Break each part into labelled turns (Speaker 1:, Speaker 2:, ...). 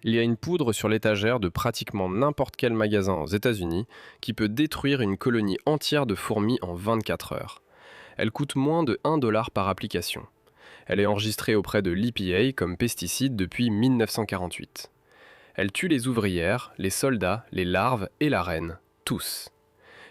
Speaker 1: Il y a une poudre sur l'étagère de pratiquement n'importe quel magasin aux États-Unis qui peut détruire une colonie entière de fourmis en 24 heures. Elle coûte moins de 1 dollar par application. Elle est enregistrée auprès de l'EPA comme pesticide depuis 1948. Elle tue les ouvrières, les soldats, les larves et la reine, tous.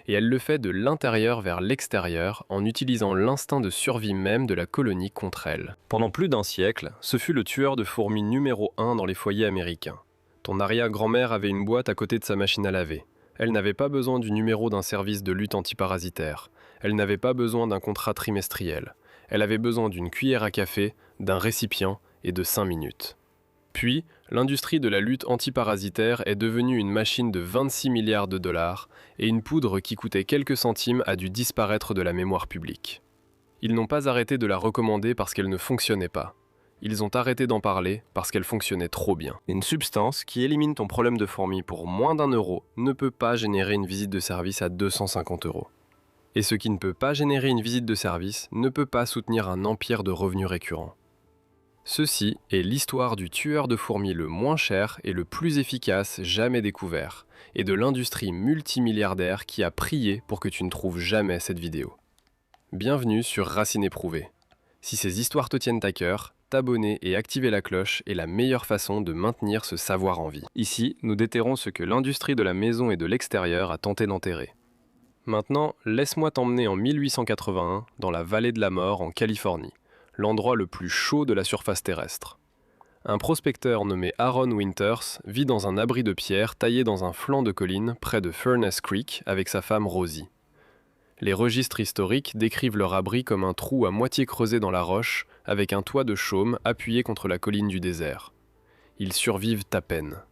Speaker 1: Et elle le fait de l'intérieur vers l'extérieur en utilisant l'instinct de survie même de la colonie contre elle. Pendant plus d'un siècle, ce fut le tueur de fourmis numéro 1 dans les foyers américains. Ton arrière-grand-mère avait une boîte à côté de sa machine à laver. Elle n'avait pas besoin du numéro d'un service de lutte antiparasitaire. Elle n'avait pas besoin d'un contrat trimestriel. Elle avait besoin d'une cuillère à café, d'un récipient et de 5 minutes. Puis, l'industrie de la lutte antiparasitaire est devenue une machine de 26 milliards de dollars et une poudre qui coûtait quelques centimes a dû disparaître de la mémoire publique. Ils n'ont pas arrêté de la recommander parce qu'elle ne fonctionnait pas. Ils ont arrêté d'en parler parce qu'elle fonctionnait trop bien. Une substance qui élimine ton problème de fourmis pour moins d'1 euro ne peut pas générer une visite de service à 250 euros. Et ce qui ne peut pas générer une visite de service ne peut pas soutenir un empire de revenus récurrents. Ceci est l'histoire du tueur de fourmis le moins cher et le plus efficace jamais découvert, et de l'industrie multimilliardaire qui a prié pour que tu ne trouves jamais cette vidéo. Bienvenue sur Racine Éprouvée. Si ces histoires te tiennent à cœur, t'abonner et activer la cloche est la meilleure façon de maintenir ce savoir en vie. Ici, nous déterrons ce que l'industrie de la maison et de l'extérieur a tenté d'enterrer. Maintenant, laisse-moi t'emmener en 1881 dans la vallée de la mort en Californie, l'endroit le plus chaud de la surface terrestre. Un prospecteur nommé Aaron Winters vit dans un abri de pierre taillé dans un flanc de colline près de Furnace Creek avec sa femme Rosie. Les registres historiques décrivent leur abri comme un trou à moitié creusé dans la roche avec un toit de chaume appuyé contre la colline du désert. Ils survivent à peine.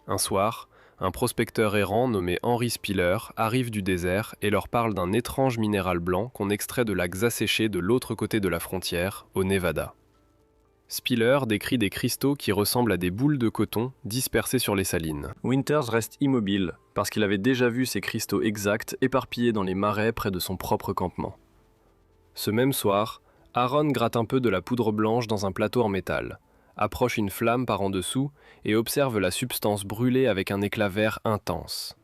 Speaker 1: Un soir, un prospecteur errant nommé Henry Spiller arrive du désert et leur parle d'un étrange minéral blanc qu'on extrait de lacs asséchés de l'autre côté de la frontière, au Nevada. Spiller décrit des cristaux qui ressemblent à des boules de coton dispersées sur les salines. Winters reste immobile, parce qu'il avait déjà vu ces cristaux exacts éparpillés dans les marais près de son propre campement. Ce même soir, Aaron gratte un peu de la poudre blanche dans un plateau en métal, approche une flamme par en dessous et observe la substance brûler avec un éclat vert intense.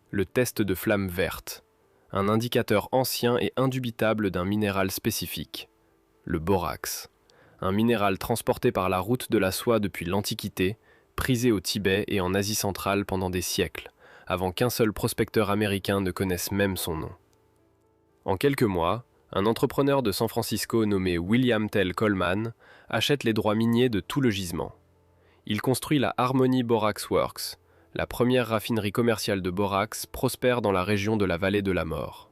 Speaker 1: Le test de flamme verte, un indicateur ancien et indubitable d'un minéral spécifique, le borax, un minéral transporté par la route de la soie depuis l'Antiquité, prisé au Tibet et en Asie centrale pendant des siècles, avant qu'un seul prospecteur américain ne connaisse même son nom. En quelques mois, un entrepreneur de San Francisco nommé William Tell Coleman achète les droits miniers de tout le gisement. Il construit la Harmony Borax Works, la première raffinerie commerciale de borax prospère dans la région de la vallée de la mort.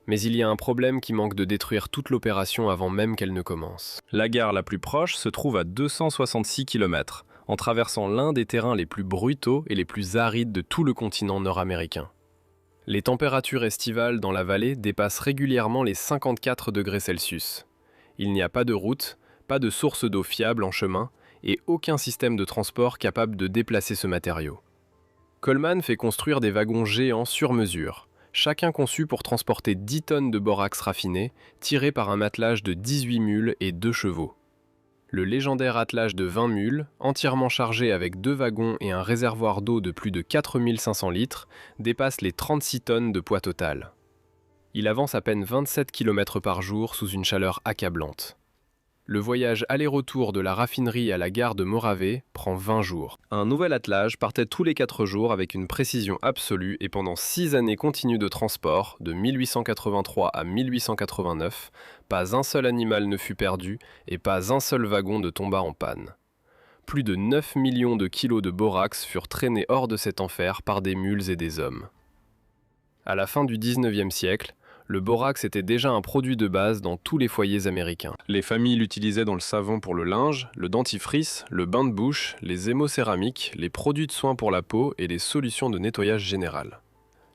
Speaker 1: Mais il y a un problème qui manque de détruire toute l'opération avant même qu'elle ne commence. La gare la plus proche se trouve à 266 km, en traversant l'un des terrains les plus brutaux et les plus arides de tout le continent nord-américain. Les températures estivales dans la vallée dépassent régulièrement les 54 degrés Celsius. Il n'y a pas de route, pas de source d'eau fiable en chemin et aucun système de transport capable de déplacer ce matériau. Coleman fait construire des wagons géants sur mesure, chacun conçu pour transporter 10 tonnes de borax raffiné, tiré par un attelage de 18 mules et 2 chevaux. Le légendaire attelage de 20 mules, entièrement chargé avec 2 wagons et un réservoir d'eau de plus de 4500 litres, dépasse les 36 tonnes de poids total. Il avance à peine 27 km par jour sous une chaleur accablante. Le voyage aller-retour de la raffinerie à la gare de Morave prend 20 jours. Un nouvel attelage partait tous les 4 jours avec une précision absolue et pendant 6 années continues de transport, de 1883 à 1889, pas un seul animal ne fut perdu et pas un seul wagon ne tomba en panne. Plus de 9 millions de kilos de borax furent traînés hors de cet enfer par des mules et des hommes. À la fin du 19e siècle, le borax était déjà un produit de base dans tous les foyers américains. Les familles l'utilisaient dans le savon pour le linge, le dentifrice, le bain de bouche, les hémocéramiques, les produits de soins pour la peau et les solutions de nettoyage général.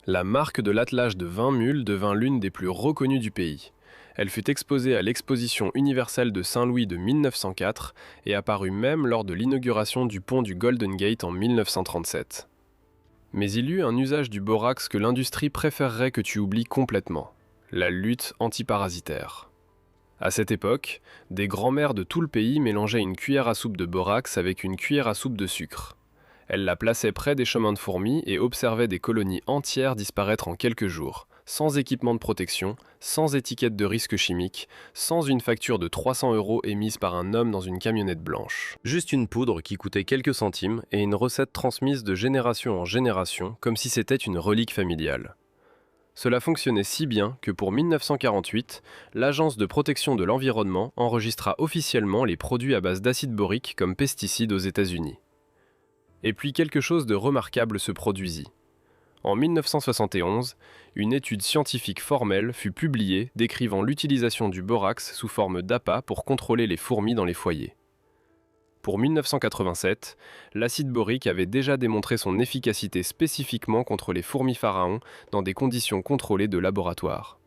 Speaker 1: La marque de l'attelage de 20 mules devint l'une des plus reconnues du pays. Elle fut exposée à l'Exposition universelle de Saint-Louis de 1904 et apparut même lors de l'inauguration du pont du Golden Gate en 1937. Mais il y eut un usage du borax que l'industrie préférerait que tu oublies complètement. La lutte antiparasitaire. À cette époque, des grands-mères de tout le pays mélangeaient une cuillère à soupe de borax avec une cuillère à soupe de sucre. Elles la plaçaient près des chemins de fourmis et observaient des colonies entières disparaître en quelques jours, sans équipement de protection, sans étiquette de risque chimique, sans une facture de 300 € émise par un homme dans une camionnette blanche. Juste une poudre qui coûtait quelques centimes et une recette transmise de génération en génération comme si c'était une relique familiale. Cela fonctionnait si bien que pour 1948, l'Agence de protection de l'environnement enregistra officiellement les produits à base d'acide borique comme pesticides aux États-Unis. Et puis quelque chose de remarquable se produisit. En 1971, une étude scientifique formelle fut publiée décrivant l'utilisation du borax sous forme d'appât pour contrôler les fourmis dans les foyers. Pour 1987, l'acide borique avait déjà démontré son efficacité spécifiquement contre les fourmis pharaons dans des conditions contrôlées de laboratoire.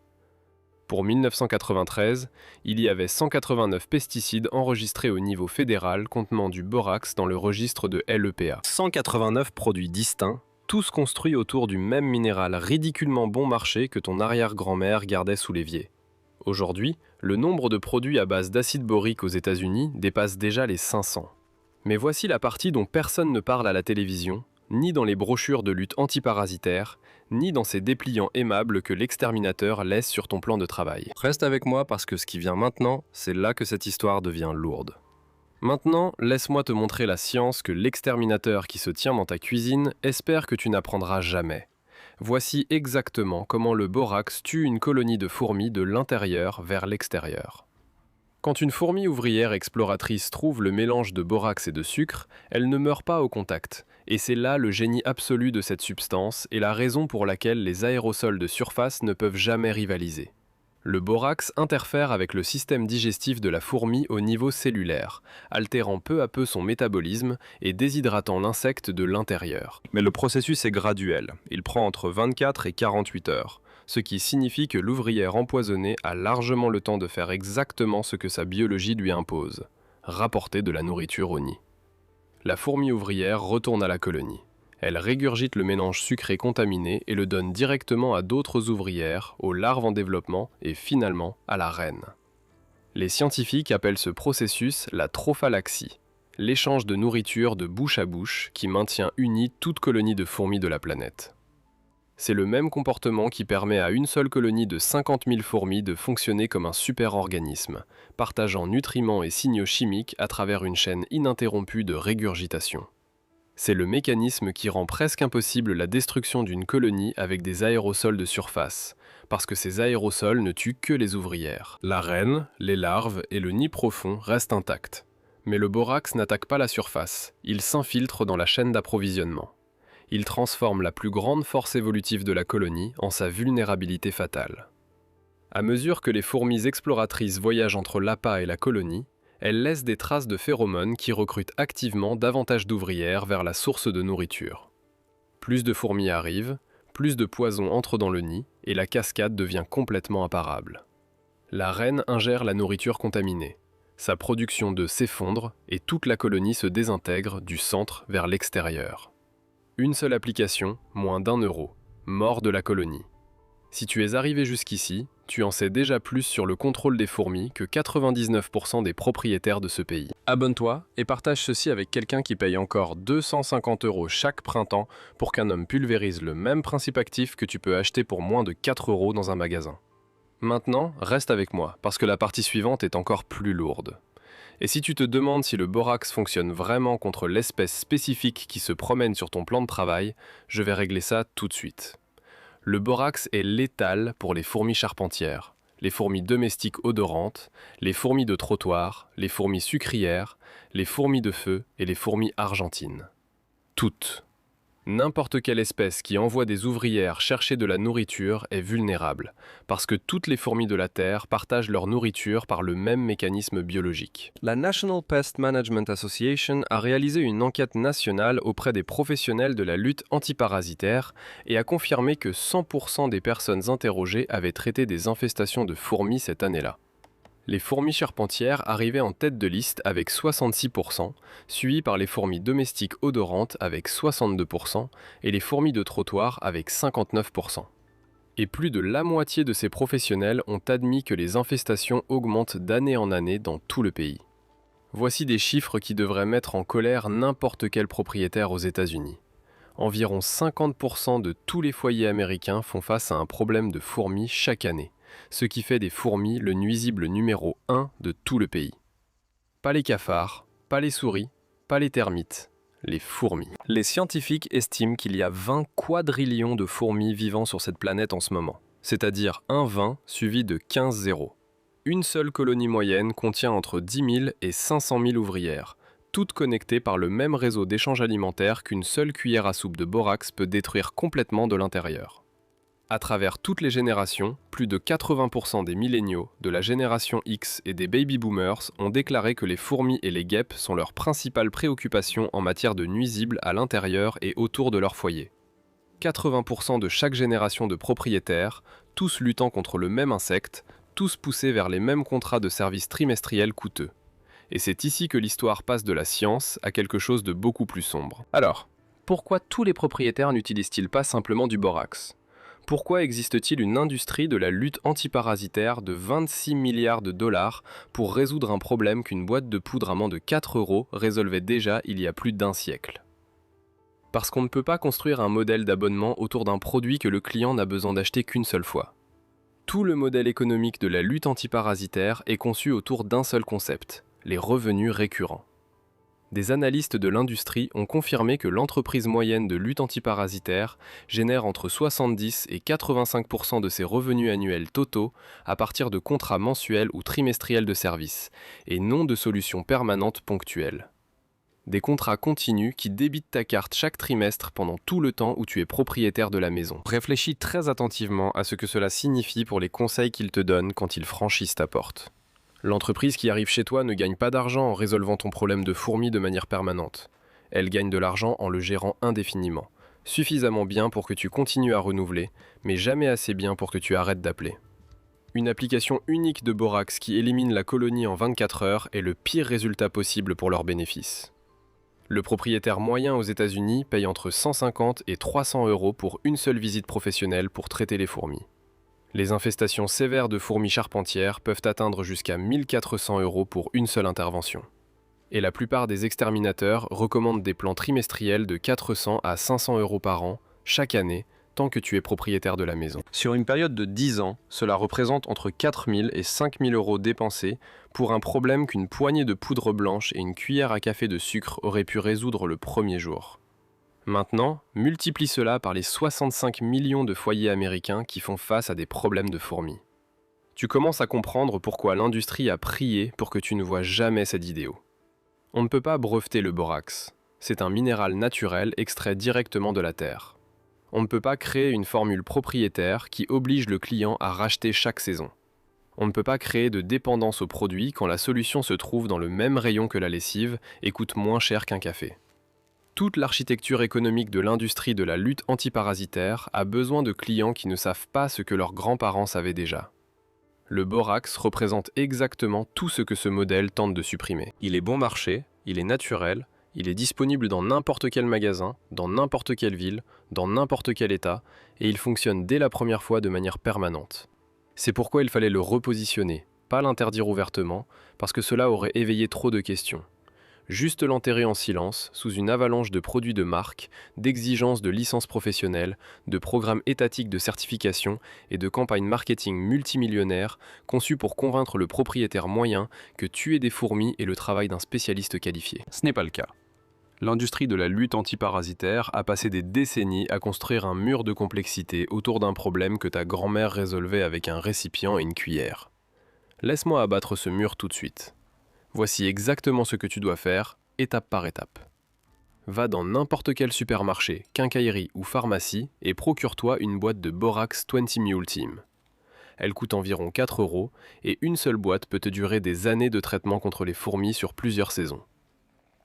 Speaker 1: Pour 1993, il y avait 189 pesticides enregistrés au niveau fédéral contenant du borax dans le registre de l'EPA. 189 produits distincts, tous construits autour du même minéral ridiculement bon marché que ton arrière-grand-mère gardait sous l'évier. Aujourd'hui, le nombre de produits à base d'acide borique aux États-Unis dépasse déjà les 500. Mais voici la partie dont personne ne parle à la télévision, ni dans les brochures de lutte antiparasitaire, ni dans ces dépliants aimables que l'exterminateur laisse sur ton plan de travail. Reste avec moi parce que ce qui vient maintenant, c'est là que cette histoire devient lourde. Maintenant, laisse-moi te montrer la science que l'exterminateur qui se tient dans ta cuisine espère que tu n'apprendras jamais. Voici exactement comment le borax tue une colonie de fourmis de l'intérieur vers l'extérieur. Quand une fourmi ouvrière exploratrice trouve le mélange de borax et de sucre, elle ne meurt pas au contact, et c'est là le génie absolu de cette substance et la raison pour laquelle les aérosols de surface ne peuvent jamais rivaliser. Le borax interfère avec le système digestif de la fourmi au niveau cellulaire, altérant peu à peu son métabolisme et déshydratant l'insecte de l'intérieur. Mais le processus est graduel, il prend entre 24 et 48 heures, ce qui signifie que l'ouvrière empoisonnée a largement le temps de faire exactement ce que sa biologie lui impose, rapporter de la nourriture au nid. La fourmi ouvrière retourne à la colonie. Elle régurgite le mélange sucré contaminé et le donne directement à d'autres ouvrières, aux larves en développement et finalement à la reine. Les scientifiques appellent ce processus la trophalaxie, l'échange de nourriture de bouche à bouche qui maintient unie toute colonie de fourmis de la planète. C'est le même comportement qui permet à une seule colonie de 50 000 fourmis de fonctionner comme un super-organisme, partageant nutriments et signaux chimiques à travers une chaîne ininterrompue de régurgitation. C'est le mécanisme qui rend presque impossible la destruction d'une colonie avec des aérosols de surface, parce que ces aérosols ne tuent que les ouvrières. La reine, les larves et le nid profond restent intacts. Mais le borax n'attaque pas la surface, il s'infiltre dans la chaîne d'approvisionnement. Il transforme la plus grande force évolutive de la colonie en sa vulnérabilité fatale. À mesure que les fourmis exploratrices voyagent entre l'appât et la colonie, elles laissent des traces de phéromones qui recrutent activement davantage d'ouvrières vers la source de nourriture. Plus de fourmis arrivent, plus de poison entre dans le nid et la cascade devient complètement imparable. La reine ingère la nourriture contaminée. Sa production d'œufs s'effondre et toute la colonie se désintègre du centre vers l'extérieur. Une seule application, moins d'1 €, mort de la colonie. Si tu es arrivé jusqu'ici, tu en sais déjà plus sur le contrôle des fourmis que 99% des propriétaires de ce pays. Abonne-toi et partage ceci avec quelqu'un qui paye encore 250 € chaque printemps pour qu'un homme pulvérise le même principe actif que tu peux acheter pour moins de 4 € dans un magasin. Maintenant, reste avec moi, parce que la partie suivante est encore plus lourde. Et si tu te demandes si le borax fonctionne vraiment contre l'espèce spécifique qui se promène sur ton plan de travail, je vais régler ça tout de suite. Le borax est létal pour les fourmis charpentières, les fourmis domestiques odorantes, les fourmis de trottoir, les fourmis sucrières, les fourmis de feu et les fourmis argentines. Toutes. N'importe quelle espèce qui envoie des ouvrières chercher de la nourriture est vulnérable, parce que toutes les fourmis de la Terre partagent leur nourriture par le même mécanisme biologique. La National Pest Management Association a réalisé une enquête nationale auprès des professionnels de la lutte antiparasitaire et a confirmé que 100% des personnes interrogées avaient traité des infestations de fourmis cette année-là. Les fourmis charpentières arrivaient en tête de liste avec 66%, suivies par les fourmis domestiques odorantes avec 62% et les fourmis de trottoir avec 59%. Et plus de la moitié de ces professionnels ont admis que les infestations augmentent d'année en année dans tout le pays. Voici des chiffres qui devraient mettre en colère n'importe quel propriétaire aux États-Unis. Environ 50% de tous les foyers américains font face à un problème de fourmis chaque année, ce qui fait des fourmis le nuisible numéro 1 de tout le pays. Pas les cafards, pas les souris, pas les termites, les fourmis. Les scientifiques estiment qu'il y a 20 quadrillions de fourmis vivant sur cette planète en ce moment, c'est-à-dire un 20 suivi de 15 zéros. Une seule colonie moyenne contient entre 10 000 et 500 000 ouvrières, toutes connectées par le même réseau d'échange alimentaire qu'une seule cuillère à soupe de borax peut détruire complètement de l'intérieur. À travers toutes les générations, plus de 80% des milléniaux, de la génération X et des baby-boomers ont déclaré que les fourmis et les guêpes sont leurs principales préoccupations en matière de nuisibles à l'intérieur et autour de leur foyer. 80% de chaque génération de propriétaires, tous luttant contre le même insecte, tous poussés vers les mêmes contrats de services trimestriels coûteux. Et c'est ici que l'histoire passe de la science à quelque chose de beaucoup plus sombre. Alors, pourquoi tous les propriétaires n'utilisent-ils pas simplement du borax ? Pourquoi existe-t-il une industrie de la lutte antiparasitaire de 26 milliards de dollars pour résoudre un problème qu'une boîte de poudre à moins de 4 € résolvait déjà il y a plus d'un siècle ? Parce qu'on ne peut pas construire un modèle d'abonnement autour d'un produit que le client n'a besoin d'acheter qu'une seule fois. Tout le modèle économique de la lutte antiparasitaire est conçu autour d'un seul concept, les revenus récurrents. Des analystes de l'industrie ont confirmé que l'entreprise moyenne de lutte antiparasitaire génère entre 70 et 85% de ses revenus annuels totaux à partir de contrats mensuels ou trimestriels de services, et non de solutions permanentes ponctuelles. Des contrats continus qui débitent ta carte chaque trimestre pendant tout le temps où tu es propriétaire de la maison. Réfléchis très attentivement à ce que cela signifie pour les conseils qu'ils te donnent quand ils franchissent ta porte. L'entreprise qui arrive chez toi ne gagne pas d'argent en résolvant ton problème de fourmis de manière permanente. Elle gagne de l'argent en le gérant indéfiniment. Suffisamment bien pour que tu continues à renouveler, mais jamais assez bien pour que tu arrêtes d'appeler. Une application unique de borax qui élimine la colonie en 24 heures est le pire résultat possible pour leurs bénéfices. Le propriétaire moyen aux États-Unis paye entre 150 et 300 € pour une seule visite professionnelle pour traiter les fourmis. Les infestations sévères de fourmis charpentières peuvent atteindre jusqu'à 1 400 € pour une seule intervention. Et la plupart des exterminateurs recommandent des plans trimestriels de 400 à 500 € par an, chaque année, tant que tu es propriétaire de la maison. Sur une période de 10 ans, cela représente entre 4 000 et 5 000 € dépensés pour un problème qu'une poignée de poudre blanche et une cuillère à café de sucre auraient pu résoudre le premier jour. Maintenant, multiplie cela par les 65 millions de foyers américains qui font face à des problèmes de fourmis. Tu commences à comprendre pourquoi l'industrie a prié pour que tu ne vois jamais cette vidéo. On ne peut pas breveter le borax. C'est un minéral naturel extrait directement de la terre. On ne peut pas créer une formule propriétaire qui oblige le client à racheter chaque saison. On ne peut pas créer de dépendance au produit quand la solution se trouve dans le même rayon que la lessive et coûte moins cher qu'un café. Toute l'architecture économique de l'industrie de la lutte antiparasitaire a besoin de clients qui ne savent pas ce que leurs grands-parents savaient déjà. Le borax représente exactement tout ce que ce modèle tente de supprimer. Il est bon marché, il est naturel, il est disponible dans n'importe quel magasin, dans n'importe quelle ville, dans n'importe quel état, et il fonctionne dès la première fois de manière permanente. C'est pourquoi il fallait le repositionner, pas l'interdire ouvertement, parce que cela aurait éveillé trop de questions. Juste l'enterrer en silence, sous une avalanche de produits de marque, d'exigences de licences professionnelles, de programmes étatiques de certification et de campagnes marketing multimillionnaires conçues pour convaincre le propriétaire moyen que tuer des fourmis est le travail d'un spécialiste qualifié. Ce n'est pas le cas. L'industrie de la lutte antiparasitaire a passé des décennies à construire un mur de complexité autour d'un problème que ta grand-mère résolvait avec un récipient et une cuillère. Laisse-moi abattre ce mur tout de suite. Voici exactement ce que tu dois faire, étape par étape. Va dans n'importe quel supermarché, quincaillerie ou pharmacie et procure-toi une boîte de Borax 20 Mule Team. Elle coûte environ 4 € et une seule boîte peut te durer des années de traitement contre les fourmis sur plusieurs saisons.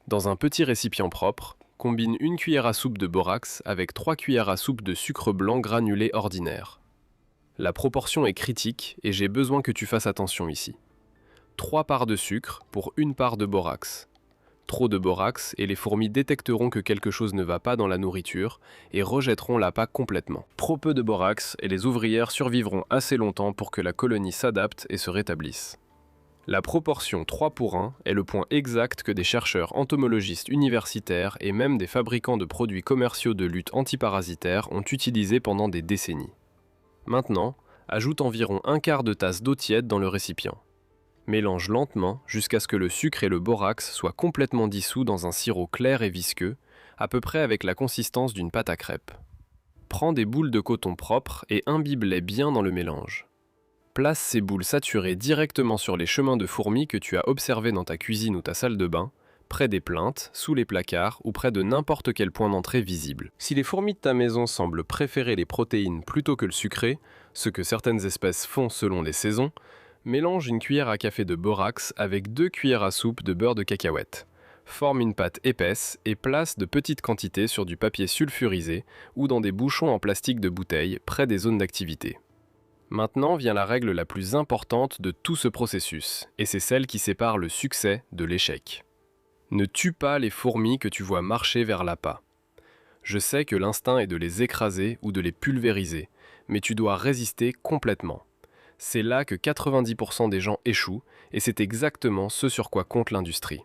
Speaker 1: Dans un petit récipient propre, combine une cuillère à soupe de borax avec 3 cuillères à soupe de sucre blanc granulé ordinaire. La proportion est critique et j'ai besoin que tu fasses attention ici. 3 parts de sucre pour 1 part de borax. Trop de borax et les fourmis détecteront que quelque chose ne va pas dans la nourriture et rejetteront l'appât complètement. Trop peu de borax et les ouvrières survivront assez longtemps pour que la colonie s'adapte et se rétablisse. La proportion 3 pour 1 est le point exact que des chercheurs entomologistes universitaires et même des fabricants de produits commerciaux de lutte antiparasitaire ont utilisé pendant des décennies. Maintenant, ajoute environ un quart de tasse d'eau tiède dans le récipient. Mélange lentement jusqu'à ce que le sucre et le borax soient complètement dissous dans un sirop clair et visqueux, à peu près avec la consistance d'une pâte à crêpes. Prends des boules de coton propres et imbibe-les bien dans le mélange. Place ces boules saturées directement sur les chemins de fourmis que tu as observés dans ta cuisine ou ta salle de bain, près des plinthes, sous les placards ou près de n'importe quel point d'entrée visible. Si les fourmis de ta maison semblent préférer les protéines plutôt que le sucré, ce que certaines espèces font selon les saisons, mélange une cuillère à café de borax avec 2 cuillères à soupe de beurre de cacahuète. Forme une pâte épaisse et place de petites quantités sur du papier sulfurisé ou dans des bouchons en plastique de bouteille près des zones d'activité. Maintenant vient la règle la plus importante de tout ce processus, et c'est celle qui sépare le succès de l'échec. Ne tue pas les fourmis que tu vois marcher vers l'appât. Je sais que l'instinct est de les écraser ou de les pulvériser, mais tu dois résister complètement. C'est là que 90% des gens échouent, et c'est exactement ce sur quoi compte l'industrie.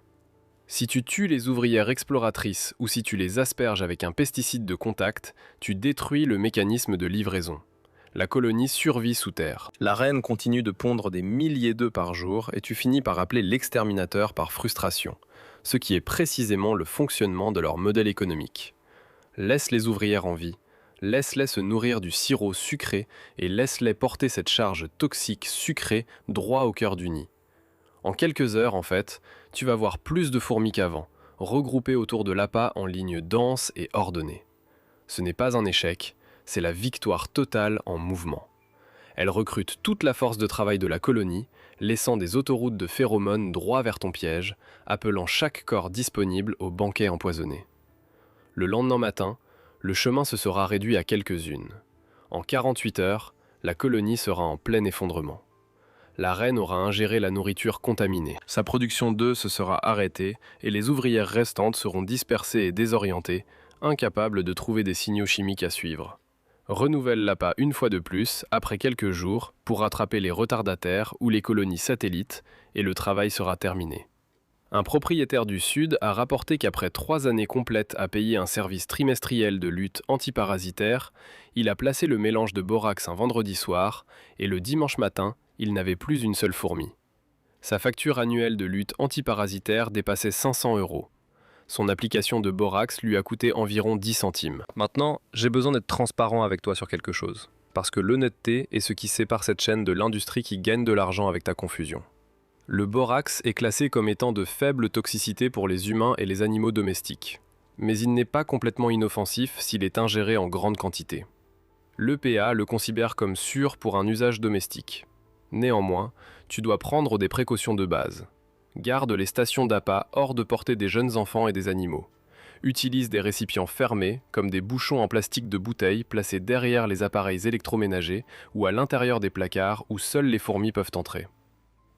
Speaker 1: Si tu tues les ouvrières exploratrices ou si tu les asperges avec un pesticide de contact, tu détruis le mécanisme de livraison. La colonie survit sous terre. La reine continue de pondre des milliers d'œufs par jour et tu finis par appeler l'exterminateur par frustration, ce qui est précisément le fonctionnement de leur modèle économique. Laisse les ouvrières en vie. Laisse-les se nourrir du sirop sucré et laisse-les porter cette charge toxique sucrée droit au cœur du nid. En quelques heures, en fait, tu vas voir plus de fourmis qu'avant, regroupées autour de l'appât en lignes denses et ordonnées. Ce n'est pas un échec, c'est la victoire totale en mouvement. Elles recrutent toute la force de travail de la colonie, laissant des autoroutes de phéromones droit vers ton piège, appelant chaque corps disponible au banquet empoisonné. Le lendemain matin, le chemin se sera réduit à quelques-unes. En 48 heures, la colonie sera en plein effondrement. La reine aura ingéré la nourriture contaminée. Sa production d'œufs se sera arrêtée et les ouvrières restantes seront dispersées et désorientées, incapables de trouver des signaux chimiques à suivre. Renouvelle l'appât une fois de plus, après quelques jours, pour rattraper les retardataires ou les colonies satellites, et le travail sera terminé. Un propriétaire du Sud a rapporté qu'après 3 années complètes à payer un service trimestriel de lutte antiparasitaire, il a placé le mélange de borax un vendredi soir, et le dimanche matin, il n'avait plus une seule fourmi. Sa facture annuelle de lutte antiparasitaire dépassait 500 €. Son application de borax lui a coûté environ 10 centimes. Maintenant, j'ai besoin d'être transparent avec toi sur quelque chose, parce que l'honnêteté est ce qui sépare cette chaîne de l'industrie qui gagne de l'argent avec ta confusion. Le borax est classé comme étant de faible toxicité pour les humains et les animaux domestiques, mais il n'est pas complètement inoffensif s'il est ingéré en grande quantité. L'EPA le considère comme sûr pour un usage domestique. Néanmoins, tu dois prendre des précautions de base. Garde les stations d'appât hors de portée des jeunes enfants et des animaux. Utilise des récipients fermés, comme des bouchons en plastique de bouteille placés derrière les appareils électroménagers ou à l'intérieur des placards où seules les fourmis peuvent entrer.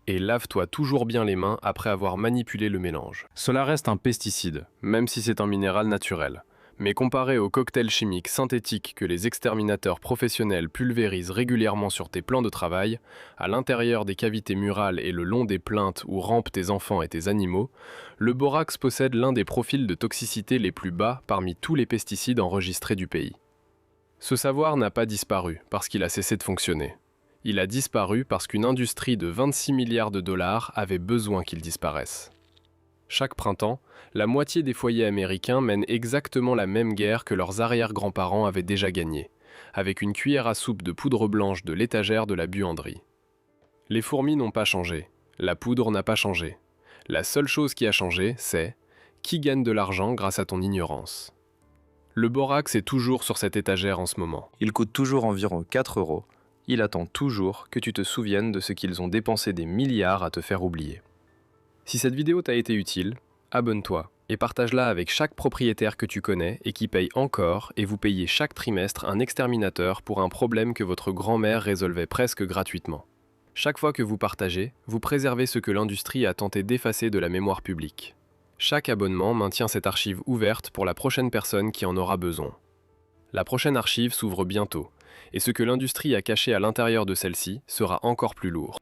Speaker 1: Et lave-toi toujours bien les mains après avoir manipulé le mélange. Cela reste un pesticide, même si c'est un minéral naturel. Mais comparé aux cocktails chimiques synthétiques que les exterminateurs professionnels pulvérisent régulièrement sur tes plans de travail, à l'intérieur des cavités murales et le long des plinthes où rampent tes enfants et tes animaux, le borax possède l'un des profils de toxicité les plus bas parmi tous les pesticides enregistrés du pays. Ce savoir n'a pas disparu parce qu'il a cessé de fonctionner. Il a disparu parce qu'une industrie de 26 milliards de dollars avait besoin qu'il disparaisse. Chaque printemps, la moitié des foyers américains mènent exactement la même guerre que leurs arrière-grands-parents avaient déjà gagnée, avec une cuillère à soupe de poudre blanche de l'étagère de la buanderie. Les fourmis n'ont pas changé, la poudre n'a pas changé. La seule chose qui a changé, c'est qui gagne de l'argent grâce à ton ignorance. Le borax est toujours sur cette étagère en ce moment. Il coûte toujours environ 4 €. Il attend toujours que tu te souviennes de ce qu'ils ont dépensé des milliards à te faire oublier. Si cette vidéo t'a été utile, abonne-toi et partage-la avec chaque propriétaire que tu connais et qui paye encore et vous payez chaque trimestre un exterminateur pour un problème que votre grand-mère résolvait presque gratuitement. Chaque fois que vous partagez, vous préservez ce que l'industrie a tenté d'effacer de la mémoire publique. Chaque abonnement maintient cette archive ouverte pour la prochaine personne qui en aura besoin. La prochaine archive s'ouvre bientôt, et ce que l'industrie a caché à l'intérieur de celle-ci sera encore plus lourd.